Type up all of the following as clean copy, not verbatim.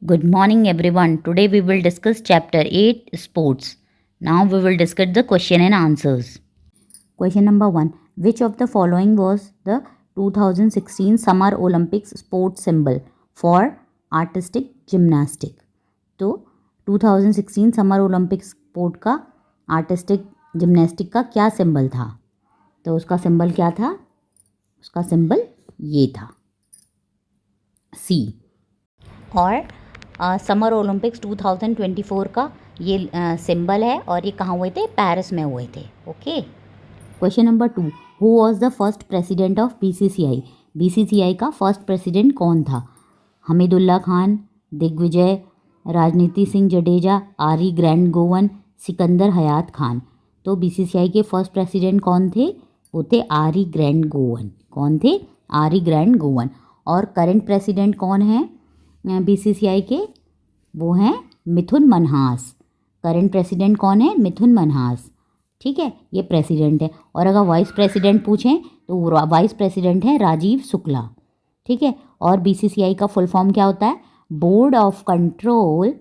Good morning, everyone. Today we will discuss Chapter 8 Sports. Now we will discuss the question and answers. Question number 1. Which of the following was the 2016 Summer Olympics sports symbol for artistic gymnastic? तो 2016 summer Olympics sport का artistic gymnastic का क्या symbol था? तो उसका symbol क्या था? उसका सिंबल ये था, सी। और समर ओलंपिक्स 2024 का ये सिंबल है और ये कहाँ हुए थे? पेरिस में हुए थे। Okay. Question number 2. Who was the first president of BCCI? BCCI का फर्स्ट प्रेसिडेंट कौन था? हमीदुल्ला खान, दिग्विजय, राजनीति सिंह जडेजा, आरी ग्रैंड गोवन, सिकंदर हयात खान। तो बीसीसीआई के फर्स्ट प्रेसिडेंट कौन थे? वो थे आरी ग्रैंड गोवन। कौन थे? आरी ग्रैंड गोवन। और करंट प्रेसिडेंट कौन है बीसीसीआई के? वो हैं मिथुन मनहास। करंट प्रेसिडेंट कौन है? मिथुन मनहास। ठीक है, ये प्रेसिडेंट है। और अगर वाइस प्रेसिडेंट पूछें तो वाइस प्रेसिडेंट है राजीव शुक्ला। ठीक है। और बीसीसीआई का फुल फॉर्म क्या होता है? Board of control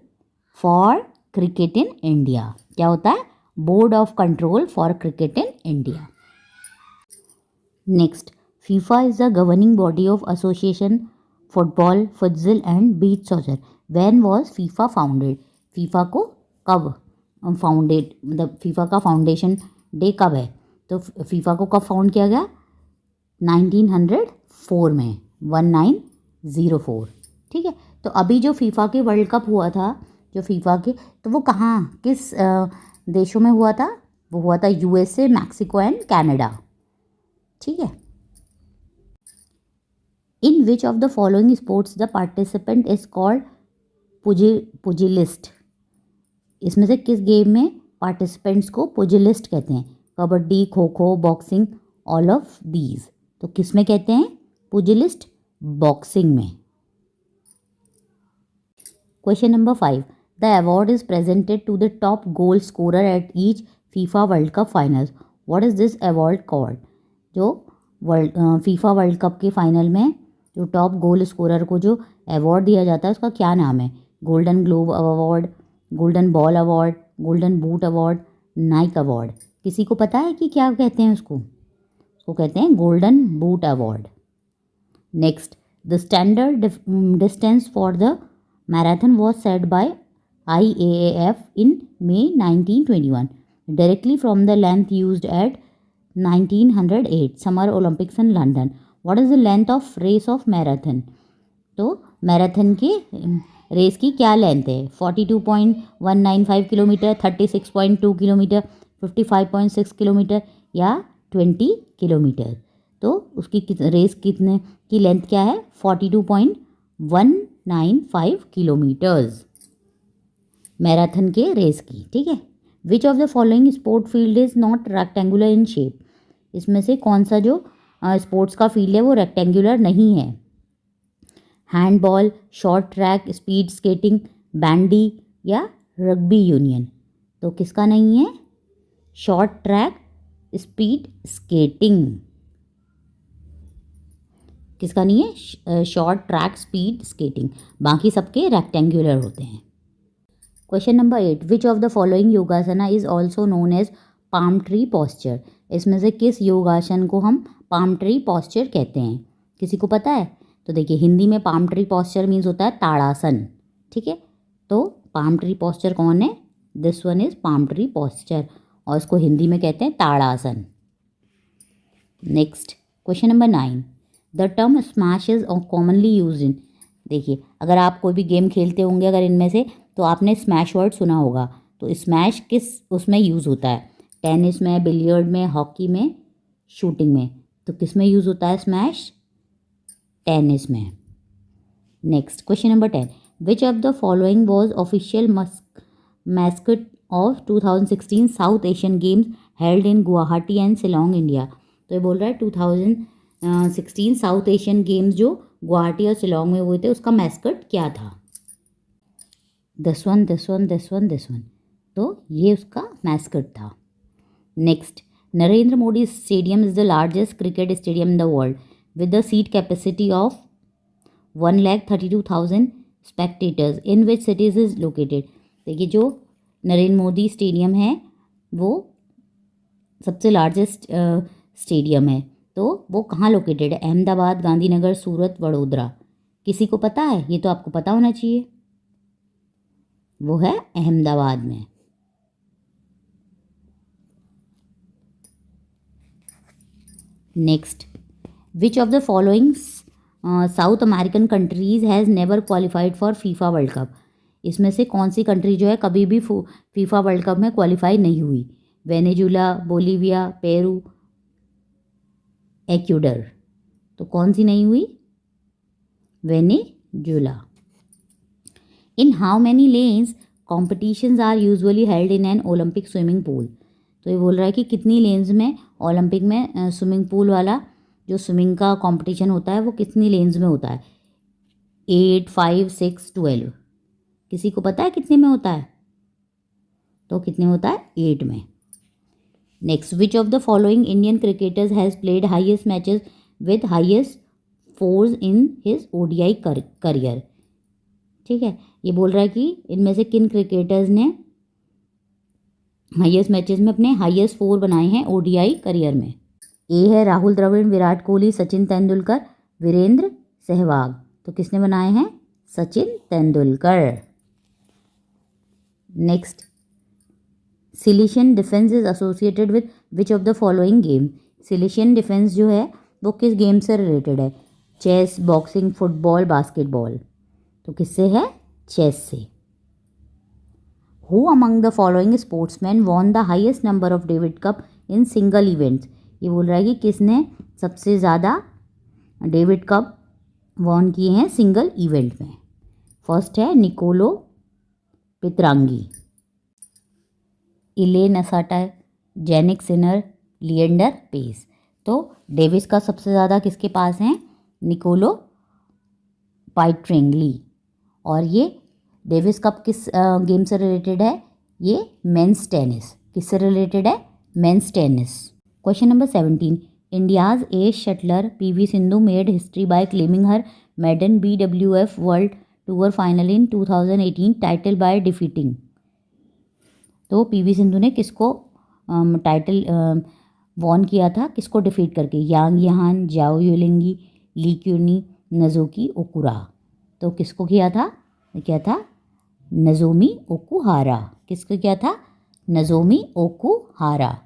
for cricket in India. क्या होता है? Board of control for cricket in India. Next, FIFA is the governing body of association football, futsal and beach soccer. When was FIFA founded? FIFA को कब founded, मतलब FIFA का foundation day कब है? तो फीफा को कब फाउंड किया गया? 1904 में, 1904। ठीक है। तो अभी जो फीफा के वर्ल्ड कप हुआ था, जो फीफा के, तो वो कहाँ, किस देशों में हुआ था? वो हुआ था यूएसए, मैक्सिको एंड कनाडा। ठीक है। In which of the following sports the participant is called pugilist? इसमें से किस गेम में पार्टिसिपेंट्स को पुजिलिस्ट कहते हैं? Kabaddi, kho kho, boxing, all of these. तो किस में कहते हैं पुजिलिस्ट? बॉक्सिंग में। Question number 5. The award is presented to the top goal scorer at each FIFA World Cup finals. What is this award called? जो फीफा वर्ल्ड कप के final में जो टॉप गोल स्कोरर को जो award दिया जाता है उसका क्या नाम है? Golden globe award, golden ball award, golden boot award, Naik award. किसी को पता है कि क्या कहते हैं उसको? उसको कहते हैं golden boot award. Next, the standard distance for the marathon was set by IAAF in May 1921 directly from the length used at 1908 summer Olympics in London. What is the length of race of marathon? तो marathon की race की क्या length है? 42.195 kilometre, 36.2 kilometre, 55.6 kilometre या 20 kilometre? तो उसकी race कितने की लेंथ क्या है? 42.195 किलोमीटर्स मैराथन के रेस की। ठीक है। विच of the following sport field is not rectangular in shape? इसमें से कौन सा जो स्पोर्ट्स का फील्ड है वो रेक्टेंगुलर नहीं है? Handball, short track, speed skating, bandy या रग्बी यूनियन? तो किसका नहीं है? Short track, speed skating. किसका नहीं है? Short track, speed skating. बाकी सबके रेक्टेंगुलर होते हैं। Question number 8. Which of the following yogasana is also known as palm tree posture? इसमें से किस योगासन को हम पाम ट्री पॉस्चर कहते हैं? किसी को पता है? तो देखिए, हिंदी में पाम ट्री पॉस्चर मीन्स होता है ताड़ासन। ठीक है। तो पाम ट्री पॉस्चर कौन है? This one is palm tree posture और इसको हिंदी में कहते हैं Tadasana. Next, question number 9. The term smash is commonly used in? देखिए, अगर आप कोई भी गेम खेलते होंगे अगर इनमें से, तो आपने स्मैश वर्ड सुना होगा। तो स्मैश किस उसमें यूज़ होता है? टेनिस में, बिलियर्ड में, हॉकी में, शूटिंग में? तो किस में यूज़ होता है स्मैश? टेनिस में। Next, question number 10. Which of the following was official mascot of 2016 south Asian games held in Guwahati and Shillong, India? तो ये बोल रहा है 2016 साउथ एशियन गेम्स जो गुवाहाटी और शिलोंग में हुए थे उसका मैस्कट क्या था? This one, this one, this one, this one. तो ये उसका मैस्कट था। Next, Narendra Modi stadium is the largest cricket stadium in the world with the seat capacity of 1,32,000 spectators in which cities is located? देखिए जो Narendra Modi stadium है वो सबसे largest stadium है, तो वो कहाँ लोकेटेड है? अहमदाबाद, गांधीनगर, सूरत, वडोदरा। किसी को पता है? ये तो आपको पता होना चाहिए। वो है अहमदाबाद में। Next, which of the following South American countries has never qualified for FIFA World Cup? इसमें से कौन सी कंट्री जो है कभी भी फीफा वर्ल्ड कप में क्वालिफाई नहीं हुई? Venezuela, Bolivia, Peru, Ecuador. तो कौन सी नहीं हुई? Venezuela. In how many lanes competitions are usually held in an Olympic swimming pool? तो ये बोल रहा है कि कितनी लेन्स में ओलंपिक में स्विमिंग पूल वाला जो स्विमिंग का कंपटीशन होता है वो कितनी लेन्स में होता है? 8, 5, 6, 12। किसी को पता है कितने में होता है? तो कितने में होता है? 8 में। Next, which of the following Indian cricketers has played highest matches with highest force in his ODI career? ठीक है, ये बोल रहा है कि इनमें से किन क्रिकेटर्स ने हाईएस्ट मैचेस में अपने हाईएस्ट 4 बनाए हैं ओडीआई करियर में? ए है राहुल द्रविड़, विराट कोहली, सचिन तेंदुलकर, वीरेंद्र सहवाग। तो किसने बनाए हैं? Sachin Tendulkar. Next, Sicilian defence is associated with which of the following game? Sicilian defence जो है वो किस गेम से रिलेटेड है? Chess, boxing, football, basketball. तो किससे है? चेस से। Who among the following sportsman won the highest number of Davis Cup in single events? ये बोल रहा है कि किसने सबसे ज़्यादा डेविड कप वॉन किए हैं सिंगल इवेंट में? फर्स्ट है Nicola Pietrangeli, Ilie Nastase, Jannik Sinner, Leander Paes. तो डेविस का सबसे ज़्यादा किसके पास हैं? Nicola Pietrangeli. और ये डेविस कप किस गेम से रिलेटेड है? ये मेंस टेनिस। किससे रिलेटेड है? Men's tennis. Question number 17, India's ace shuttler PV Sindhu made history by claiming her maiden BWF world tour final in 2018 title by defeating? तो PV Sindhu ने किसको टाइटल वॉन किया था? किसको डिफीट करके? यांग यहान, जाओ युलिंगी, ली क्यूनी, नजोकी ओकुरा। तो किसको किया था? क्या था? Nozomi Okuhara. किसको किया था? Nozomi Okuhara.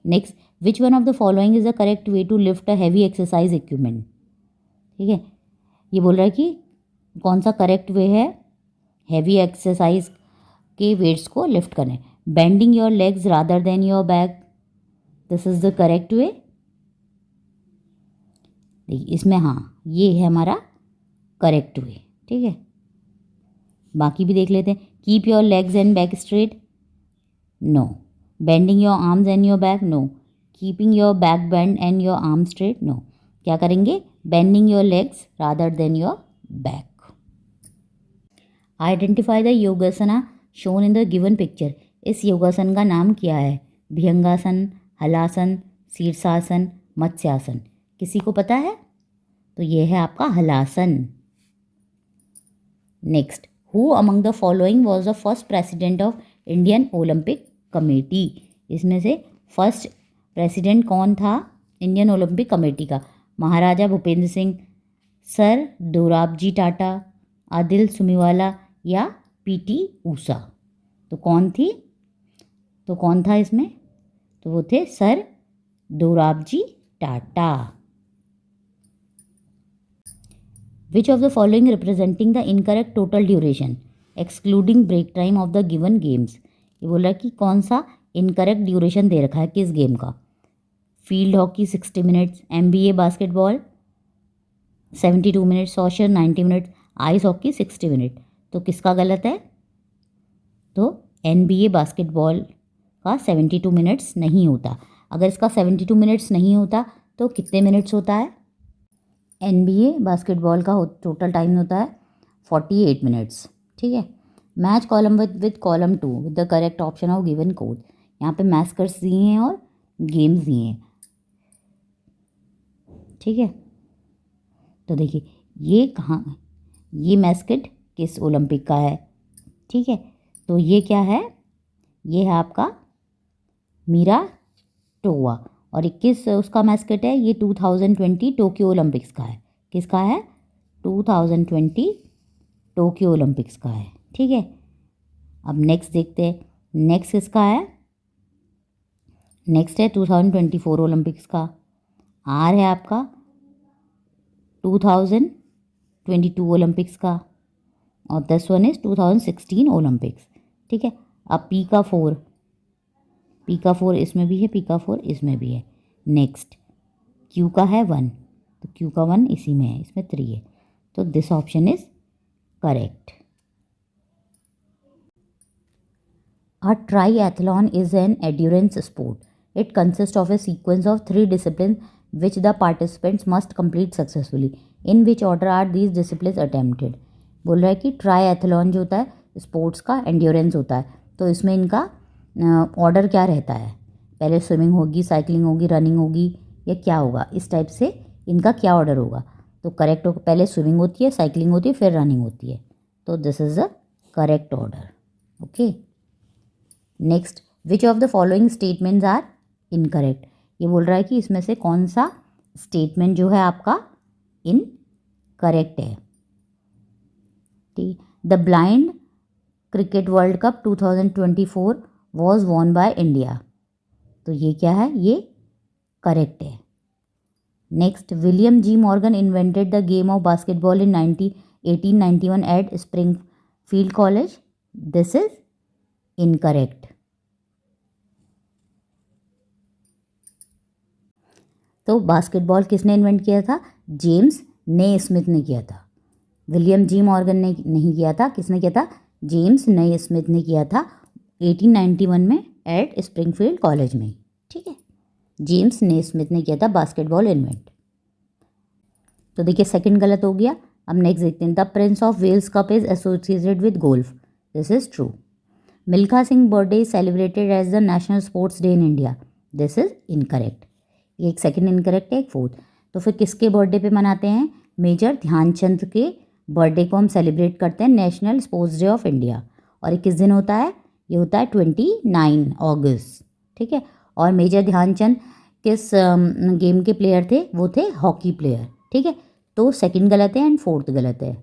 Next, which one of the following is the correct way to lift a heavy exercise equipment? ठीक है, ये बोल रहा है कि कौन सा करेक्ट वे है हैवी एक्सरसाइज के वेट्स को लिफ्ट करने? Bending your legs rather than your back, this is the correct वे। देखिए इसमें हाँ ये है हमारा करेक्ट वे। ठीक है, बाकी भी देख लेते हैं। Keep your legs and back straight, no. Bending your arms and your back, no. Keeping your back bend and your arm straight, no. क्या करेंगे? Bending your legs rather than your back. Identify the yogasana shown in the given picture. इस योगासन का नाम क्या है? भुजंगासन, हलासन, शीर्षासन, मत्स्यासन। किसी को पता है? तो ये है आपका halasana. Next, who among the following was the first president of Indian Olympic committee? इसमें से फर्स्ट प्रेसिडेंट कौन था इंडियन ओलंपिक कमेटी का? महाराजा भूपेंद्र सिंह, सर दोराबजी टाटा, आदिल सुमीवाला या पीटी ऊषा? तो कौन थी? तो कौन था इसमें? तो वो थे sir Dorabji Tata. Which of the following representing the incorrect total duration excluding break time of the given games? ये बोल रहा है कि कौन सा इनकरेक्ट ड्यूरेशन दे रखा है किस गेम का? Field hockey 60 minutes, NBA basketball 72 minute, soccer 90 minute, ice hockey 60 minute. तो किसका गलत है? तो NBA बास्केटबॉल का 72 मिनट्स नहीं होता। अगर इसका 72 मिनट्स नहीं होता तो कितने मिनट्स होता है? NBA बास्केटबॉल का टोटल टाइम होता है 48 मिनट्स। ठीक है, match column with column 2 with the correct option of given code. यहाँ पे मैस्कट्स दिए हैं और गेम्स दिए हैं। ठीक है, तो देखिए ये कहाँ, ये मैस्कट किस ओलंपिक का है, ठीक है। तो ये क्या है, ये है आपका मीरा टोवा। और 21 उसका मैस्केट है, ये 2020 टोक्यो ओलंपिक्स का है। किसका है, 2020 टोक्यो ओलंपिक्स का है, ठीक है। अब नेक्स्ट देखते हैं, नेक्स्ट किसका है, नेक्स्ट है 2024 ओलंपिक्स का। आर है आपका 2022 ओलंपिक्स का, और दिस वन इज 2016 ओलंपिक्स, ठीक है। अब पी का फोर इसमें भी है, पी का फोर इसमें भी है। नेक्स्ट क्यू का है 1, तो क्यू का 1 इसी में है, इसमें 3 है, तो this option is correct. A triathlon is an endurance sport. It consists of a sequence of 3 disciplines which the participants must complete successfully. In which order are these disciplines attempted? बोल रहा है कि ट्राईएथलॉन जो होता है स्पोर्ट्स का endurance होता है, तो इसमें इनका ऑर्डर क्या रहता है, पहले स्विमिंग होगी, साइकिलिंग होगी, रनिंग होगी, या क्या होगा, इस टाइप से इनका क्या ऑर्डर होगा। तो करेक्ट होगा, पहले स्विमिंग होती है, साइकिलिंग होती है, फिर रनिंग होती है, तो this is the correct order. Okay, next, which of the following statements are incorrect. ये बोल रहा है कि इसमें से कौन सा स्टेटमेंट जो है आपका इनकरेक्ट है, ठीक। The blind cricket World Cup 2024 was won by India, तो ये क्या है, ये करेक्ट है। Next, William G Morgan invented the game of basketball in 1891 at Springfield College, this is incorrect. तो बास्केटबॉल किसने इन्वेंट किया था, जेम्स ने स्मिथ ने किया था, विलियम जी मॉर्गन ने नहीं किया था। किसने किया था, जेम्स ने स्मिथ ने किया था 1891 में एट स्प्रिंगफील्ड कॉलेज में, ठीक है। जेम्स ने स्मिथ ने किया था बास्केटबॉल इन्वेंट। तो देखिए सेकंड गलत हो गया। अब नेक्स्ट देखते हैं, the Prince of Wales Cup is associated with golf, this is true. Milkha Singh birthday is celebrated as the national sports day in India, this is incorrect. एक सेकंड इनकरेक्ट है, एक फोर्थ। तो फिर किसके बर्थडे पे मनाते हैं, मेजर ध्यानचंद के बर्थडे को हम सेलिब्रेट करते हैं national sports day of India. और ये किस दिन होता है, ये होता है 29 अगस्त, ठीक है। और मेजर ध्यानचंद किस गेम के प्लेयर थे, वो थे हॉकी प्लेयर, ठीक है। तो सेकंड गलत है एंड फोर्थ गलत है,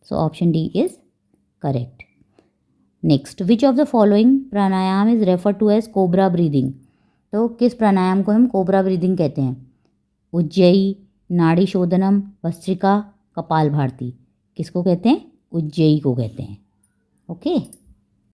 so option D is correct. Next, which of the following pranayama is refer to as cobra breathing. तो किस प्राणायाम को हम कोबरा ब्रीदिंग कहते हैं, उज्जयी, नाड़ी शोधनम, भस्त्रिका, कपाल भारती। किसको कहते हैं, उज्जयी को कहते हैं, ओके।